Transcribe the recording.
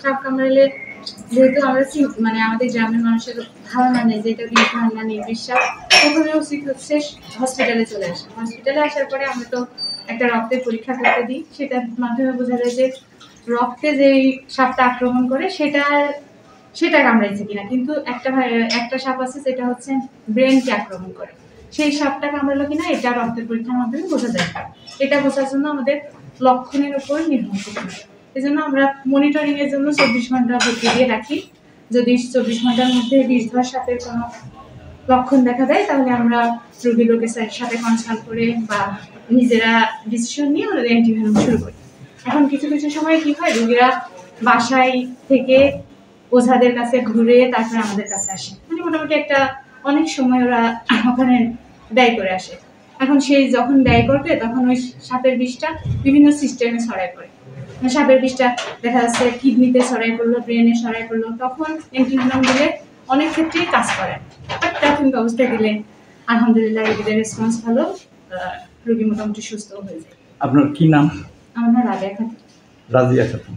সাপ কামড়ালে যেহেতু আমরা মানে আমাদের গ্রামের মানুষের ধারণা নেই যে এটা বিষ ধারণা নেই বিশ্বাস, প্রথমে উচিত হচ্ছে হসপিটালে চলে আসা। হসপিটালে আসার পরে আমরা তো একটা রক্তের পরীক্ষা করতে দিই, সেটার মাধ্যমে বোঝা যায় যে রক্তে যেই সাপটা আক্রমণ করে সেটা কামড়াইছে কিনা। কিন্তু একটা সাপ আছে যেটা হচ্ছে ব্রেনকে আক্রমণ করে, সেই সাপটা কামড়ালো কিনা এটা রক্তের পরীক্ষার মাধ্যমে বোঝা যায়। এটা বোঝার জন্য আমাদের লক্ষণের উপর নির্ভর করতে হয়। এই জন্য আমরা মনিটরিং এর জন্য 24 ঘন্টা ভর্তি দিয়ে রাখি। যদি 24 ঘন্টার মধ্যে বিষধর সাপের কোনো লক্ষণ দেখা দেয় তাহলে আমরা রোগী লোকের সাথে কনসাল্ট করে বা নিজেরা ডিসিশন নিয়ে ওদের অ্যান্টিভেনম শুরু করি। এখন কিছু কিছু সময় কি হয়, রোগীরা বাসায় থেকে ওঝাদের কাছে ঘুরে তারপরে আমাদের কাছে আসে, মানে মোটামুটি একটা অনেক সময় ওরা ওখানে ব্যয় করে আসে। এখন সেই যখন ব্যয় করবে তখন ওই সাপের বিষটা বিভিন্ন সিস্টেমে ছড়ায় পড়ে। সাপের বিষটা দেখা যাচ্ছে কিডনিতে ছড়াই পড়লো, ব্রেনে ছড়াই পড়লো, তখন অ্যান্টিভেনম দিলে অনেক ক্ষেত্রেই কাজ করে। বাট প্রাথমিক অবস্থায় দিলে আলহামদুলিল্লাহ রোগীদের রেসপন্স ভালো, রোগী মোটামুটি সুস্থ হয়ে যায়। আপনার কি নাম? আমার নাম রাজিয়া খাতুন। রাজিয়া খাতুন।